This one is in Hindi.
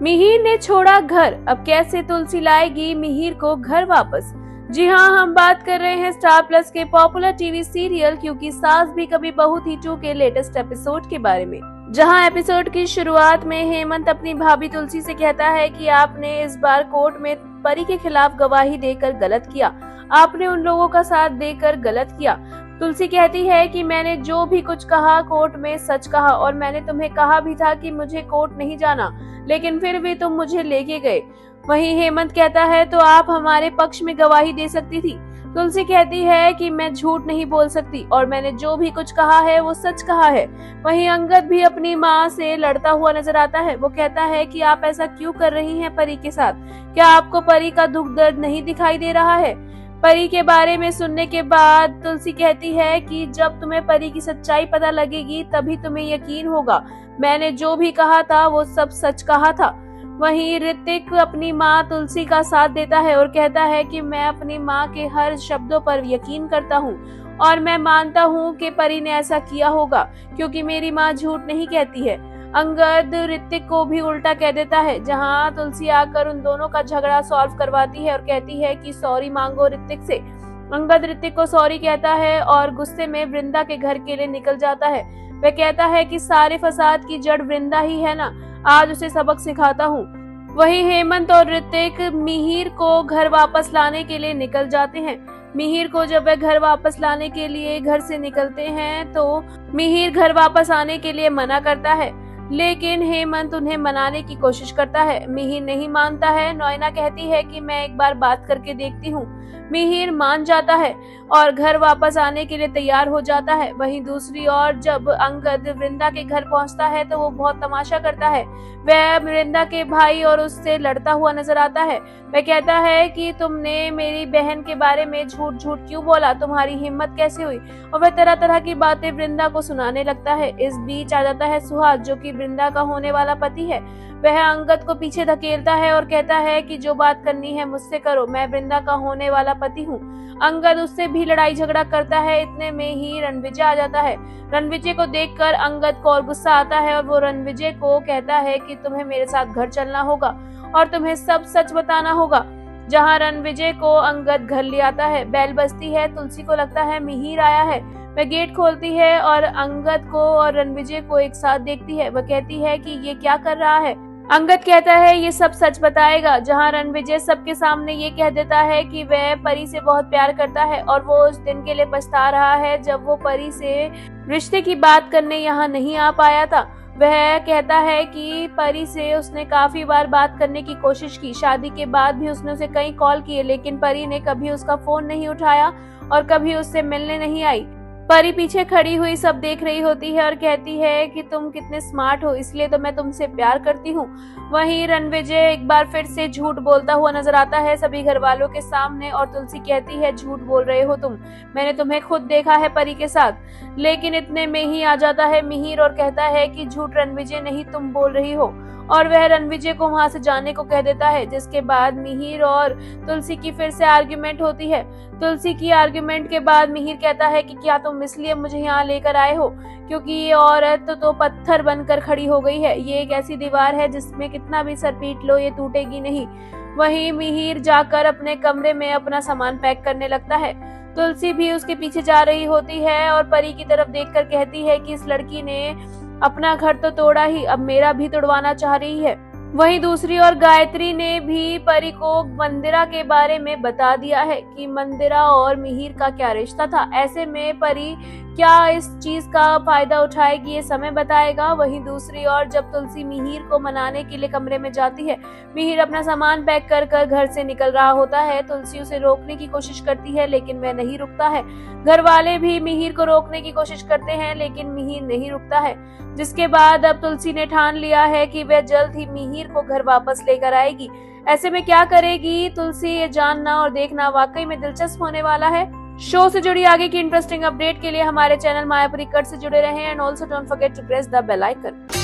मिहिर ने छोड़ा घर, अब कैसे तुलसी लाएगी मिहिर को घर वापस। जी हाँ, हम बात कर रहे हैं स्टार प्लस के पॉपुलर टीवी सीरियल क्योंकि सास भी कभी बहू थी 2 के लेटेस्ट एपिसोड के बारे में, जहां एपिसोड की शुरुआत में हेमंत अपनी भाभी तुलसी से कहता है कि आपने इस बार कोर्ट में परी के खिलाफ गवाही देकर गलत किया, आपने उन लोगों का साथ देकर गलत किया। तुलसी कहती है कि मैंने जो भी कुछ कहा कोर्ट में सच कहा और मैंने तुम्हें कहा भी था कि मुझे कोर्ट नहीं जाना, लेकिन फिर भी तुम मुझे लेके गए। वहीं हेमंत कहता है तो आप हमारे पक्ष में गवाही दे सकती थी। तुलसी कहती है कि मैं झूठ नहीं बोल सकती और मैंने जो भी कुछ कहा है वो सच कहा है। वहीं अंगद भी अपनी माँ से लड़ता हुआ नजर आता है। वो कहता है कि आप ऐसा क्यों कर रही हैं परी के साथ, क्या आपको परी का दुख दर्द नहीं दिखाई दे रहा है। परी के बारे में सुनने के बाद तुलसी कहती है कि जब तुम्हें परी की सच्चाई पता लगेगी तभी तुम्हें यकीन होगा, मैंने जो भी कहा था वो सब सच कहा था। वहीं ऋतिक अपनी माँ तुलसी का साथ देता है और कहता है कि मैं अपनी माँ के हर शब्दों पर यकीन करता हूँ और मैं मानता हूँ कि परी ने ऐसा किया होगा क्योंकि मेरी माँ झूठ नहीं कहती है। अंगद ऋतिक को भी उल्टा कह देता है, जहाँ तुलसी आकर उन दोनों का झगड़ा सॉल्व करवाती है और कहती है कि सॉरी मांगो ऋतिक से। अंगद ऋतिक को सॉरी कहता है और गुस्से में वृंदा के घर के लिए निकल जाता है। वह कहता है कि सारे फसाद की जड़ वृंदा ही है ना, आज उसे सबक सिखाता हूँ। वहीं हेमंत और ऋतिक मिहिर को घर वापस लाने के लिए निकल जाते हैं। मिहिर को जब वह घर वापस लाने के लिए घर से निकलते हैं तो मिहिर घर वापस आने के लिए मना करता है, लेकिन हेमंत उन्हें मनाने की कोशिश करता है। मिहिर नहीं मानता है। नैना कहती है कि मैं एक बार बात करके देखती हूँ। मिहिर मान जाता है और घर वापस आने के लिए तैयार हो जाता है। वहीं दूसरी ओर जब अंगद वृंदा के घर पहुंचता है तो वो बहुत तमाशा करता है। वह वृंदा के भाई और उससे लड़ता हुआ नजर आता है। वह कहता है कि तुमने मेरी बहन के बारे में झूठ झूठ क्यों बोला, तुम्हारी हिम्मत कैसे हुई, और वह तरह तरह की बातें वृंदा को सुनाने लगता है। इस बीच आ जाता है सुहास, जो कि वृंदा का होने वाला पति है। वह अंगद को पीछे धकेलता है और कहता है कि जो बात करनी है मुझसे करो, मैं वृंदा का होने वाला पति हूँ। अंगद उससे भी लड़ाई झगड़ा करता है। इतने में ही रणविजय आ जाता है। रणविजय को देखकर अंगद को और गुस्सा आता है और वो रणविजय को कहता है कि तुम्हें मेरे साथ घर चलना होगा और तुम्हें सब सच बताना होगा। जहाँ रणविजय को अंगद घर ले आता है। बेल बजती है। तुलसी को लगता है मिहिर आया है। वह गेट खोलती है और अंगद को और रणविजय को एक साथ देखती है। वह कहती है कि ये क्या कर रहा है। अंगद कहता है ये सब सच बताएगा, जहां रणविजय सबके सामने ये कह देता है कि वह परी से बहुत प्यार करता है और वो उस दिन के लिए पछता रहा है जब वो परी से रिश्ते की बात करने यहाँ नहीं आ पाया था। वह कहता है कि परी से उसने काफी बार बात करने की कोशिश की, शादी के बाद भी उसने उसे कई कॉल किए, लेकिन परी ने कभी उसका फोन नहीं उठाया और कभी उससे मिलने नहीं आई। परी पीछे खड़ी हुई सब देख रही होती है और कहती है कि तुम कितने स्मार्ट हो, इसलिए तो मैं तुमसे प्यार करती हूँ। वहीं रणविजय एक बार फिर से झूठ बोलता हुआ नजर आता है सभी घर वालों के सामने और तुलसी कहती है झूठ बोल रहे हो तुम, मैंने तुम्हें खुद देखा है परी के साथ। लेकिन इतने में ही आ जाता है मिहिर और कहता है कि झूठ रणविजय नहीं तुम बोल रही हो, और वह रणविजय को वहां से जाने को कह देता है। जिसके बाद मिहिर और तुलसी की फिर से आर्ग्यूमेंट होती है। तुलसी की आर्ग्यूमेंट के बाद मिहिर कहता है कि क्या तुम इसलिए मुझे यहाँ लेकर आए हो क्योंकि ये औरत तो पत्थर बनकर खड़ी हो गई है, ये एक ऐसी दीवार है जिसमें कितना भी सर पीट लो ये टूटेगी नहीं। वहीं मिहिर जाकर अपने कमरे में अपना सामान पैक करने लगता है। तुलसी भी उसके पीछे जा रही होती है और परी की तरफ देखकर कहती है कि इस लड़की ने अपना घर तो तोड़ा ही, अब मेरा भी तोड़वाना चाह रही है। वहीं दूसरी ओर गायत्री ने भी परी को मंदिरा के बारे में बता दिया है कि मंदिरा और मिहिर का क्या रिश्ता था। ऐसे में परी क्या इस चीज का फायदा उठाएगी ये समय बताएगा। वहीं दूसरी ओर जब तुलसी मिहिर को मनाने के लिए कमरे में जाती है, मिहिर अपना सामान पैक कर कर घर से निकल रहा होता है। तुलसी उसे रोकने की कोशिश करती है लेकिन वह नहीं रुकता है। घर वाले भी मिहिर को रोकने की कोशिश करते हैं लेकिन मिहिर नहीं रुकता है। जिसके बाद अब तुलसी ने ठान लिया है कि वह जल्द ही मिहिर को घर वापस लेकर आएगी। ऐसे में क्या करेगी तुलसी, ये जानना और देखना वाकई में दिलचस्प होने वाला है। शो से जुड़ी आगे की इंटरेस्टिंग अपडेट के लिए हमारे चैनल मायापुरी कट से जुड़े रहें and also don't forget to press the bell icon.